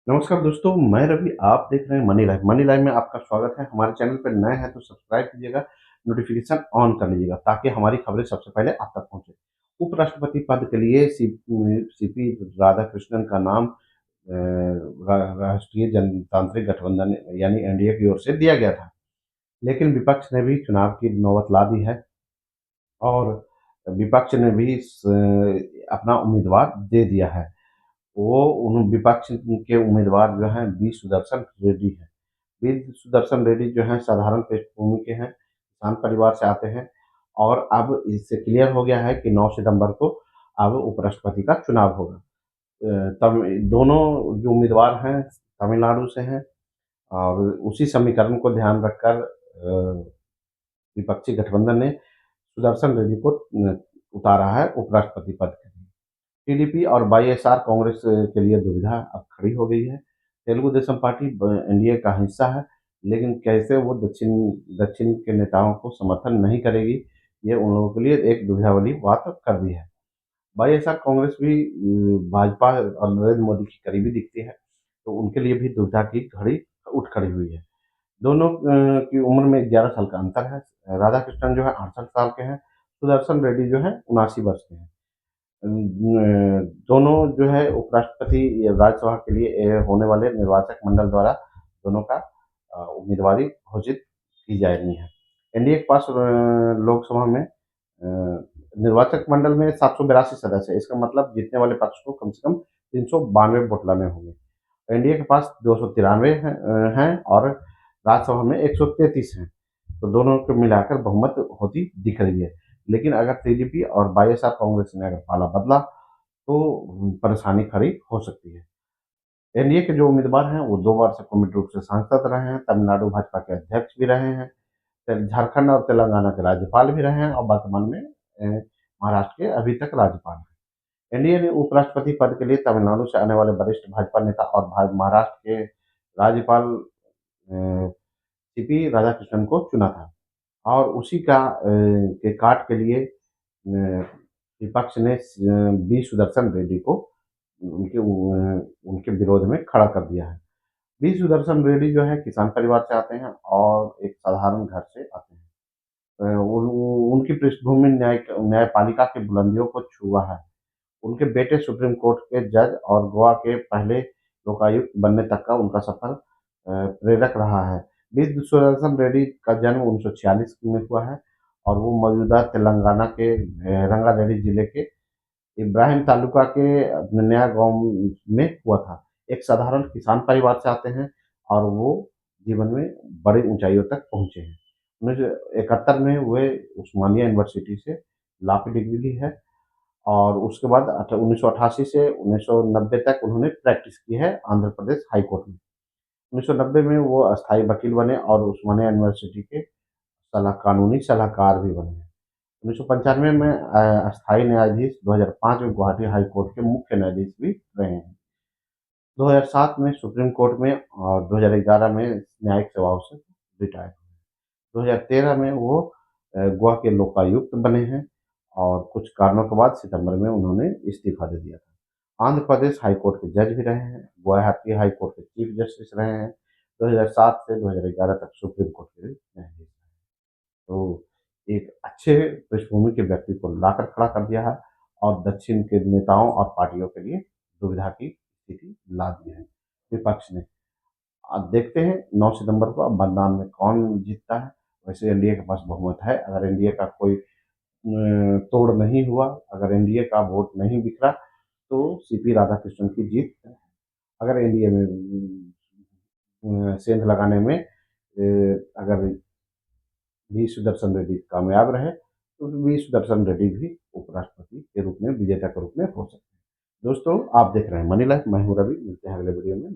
नमस्कार दोस्तों, मैं रवि, आप देख रहे हैं मनी लाइफ। मनी लाइफ में आपका स्वागत है। हमारे चैनल पर नए हैं तो सब्सक्राइब कीजिएगा, नोटिफिकेशन ऑन कर लीजिएगा ताकि हमारी खबरें सबसे पहले आप तक पहुंचे। उपराष्ट्रपति पद के लिए सीपी राधाकृष्णन का नाम राष्ट्रीय जनतांत्रिक गठबंधन यानी एनडीए की ओर से दिया गया था, लेकिन विपक्ष ने भी चुनाव की नौबत ला दी है और विपक्ष ने भी अपना उम्मीदवार दे दिया है। वो उन विपक्ष के उम्मीदवार जो हैं बी सुदर्शन रेड्डी हैं। बी सुदर्शन रेड्डी जो हैं साधारण पृष्ठभूमि के हैं, किसान परिवार से आते हैं और अब इससे क्लियर हो गया है कि 9 सितंबर को अब उपराष्ट्रपति का चुनाव होगा। तब दोनों जो उम्मीदवार हैं तमिलनाडु से हैं और उसी समीकरण को ध्यान रखकर विपक्षी गठबंधन ने सुदर्शन रेड्डी को उतारा है उपराष्ट्रपति पद के लिए। टीडीपी और वाईएसआर कांग्रेस के लिए दुविधा अब खड़ी हो गई है। तेलुगु देशम पार्टी एनडीए का हिस्सा है, लेकिन कैसे वो दक्षिण दक्षिण के नेताओं को समर्थन नहीं करेगी, ये उन लोगों के लिए एक दुविधा वाली बात कर दी है। वाईएसआर कांग्रेस भी भाजपा और नरेंद्र मोदी की करीबी दिखती है, तो उनके लिए भी दुविधा की घड़ी उठ खड़ी हुई है। दोनों की उम्र में 11 साल का अंतर है। राधाकृष्णन जो है 68 साल के हैं, सुदर्शन रेड्डी जो है 79 वर्ष के हैं। दोनों जो है उपराष्ट्रपति या राज्यसभा के लिए होने वाले निर्वाचक मंडल द्वारा दोनों का उम्मीदवारी घोषित की जानी है। एनडीए के पास लोकसभा में निर्वाचक मंडल में 782 सदस्य है। इसका मतलब जीतने वाले पक्ष को कम से कम 392 वोट लाने होंगे। एनडीए के पास 293 हैं और राज्यसभा में 133 हैं। तो दोनों को मिलाकर बहुमत होती दिख रही है। लेकिन अगर टीडीपी और वाईएसआर कांग्रेस ने अगर पाला बदला तो परेशानी खड़ी हो सकती है। एनडीए के जो उम्मीदवार हैं वो 2 बार से कमिट रूप से सांसद रहे हैं, तमिलनाडु भाजपा के अध्यक्ष भी रहे हैं, झारखंड और तेलंगाना के राज्यपाल भी रहे हैं और वर्तमान में महाराष्ट्र के अभी तक राज्यपाल हैं। एनडीए ने उपराष्ट्रपति पद के लिए तमिलनाडु से आने वाले वरिष्ठ भाजपा नेता और महाराष्ट्र के राज्यपाल सीपी राधाकृष्णन को चुना था और उसी का के काट के लिए विपक्ष ने बी सुदर्शन रेड्डी को उनके विरोध में खड़ा कर दिया है। बी सुदर्शन रेड्डी जो है किसान परिवार से आते हैं और एक साधारण घर से आते हैं। उनकी पृष्ठभूमि न्यायपालिका की बुलंदियों को छुआ है। उनके बेटे सुप्रीम कोर्ट के जज और गोवा के पहले लोकायुक्त बनने तक का उनका सफर प्रेरक रहा है। बी सुदर्शन रेड्डी का जन्म 1946 में हुआ है और वो मौजूदा तेलंगाना के रंगारेड्डी जिले के इब्राहिम तालुका के नया गांव में हुआ था। एक साधारण किसान परिवार से आते हैं और वो जीवन में बड़ी ऊंचाइयों तक पहुंचे हैं। 1971 में वे उस्मानिया यूनिवर्सिटी से लॉ की डिग्री ली है और उसके बाद 1988 से 1990 तक उन्होंने प्रैक्टिस की है आंध्र प्रदेश हाई कोर्ट में। 1990 में वो अस्थायी वकील बने और उस्मानिया यूनिवर्सिटी के कानूनी सलाहकार भी बने हैं। 1995 में अस्थायी न्यायाधीश, 2005 में गुवाहाटी हाई कोर्ट के मुख्य न्यायाधीश भी रहे हैं। 2007 में सुप्रीम कोर्ट में और 2011 में न्यायिक सेवाओं से रिटायर हुए। 2013 में वो गोवा के लोकायुक्त बने हैं और कुछ कारणों के बाद सितंबर में उन्होंने इस्तीफा दे दिया था। आंध्र प्रदेश हाई कोर्ट के जज भी रहे हैं, गुवाहाटी हाई कोर्ट के चीफ जस्टिस रहे हैं। 2007 से 2011 तक सुप्रीम कोर्ट के न्यायाधीश रहे। तो एक अच्छे पृष्ठभूमि के व्यक्ति को लाकर खड़ा कर दिया है और दक्षिण के नेताओं और पार्टियों के लिए दुविधा की स्थिति ला दी है विपक्ष ने। अब देखते हैं 9 सितंबर को अब मतदान में कौन जीतता है। वैसे एनडीए के पास बहुमत है। अगर एनडीए का कोई तोड़ नहीं हुआ, अगर एनडीए का वोट नहीं बिखरा तो सीपी राधाकृष्णन की जीत है। अगर एनडीए में सेंध लगाने में अगर वी सुदर्शन रेड्डी कामयाब रहे तो वी सुदर्शन रेड्डी भी उपराष्ट्रपति के रूप में, विजेता के रूप में हो सकते हैं। दोस्तों, आप देख रहे हैं मनी लाइफ। मैं हूं रवि, मिलते हैं अगले वीडियो में।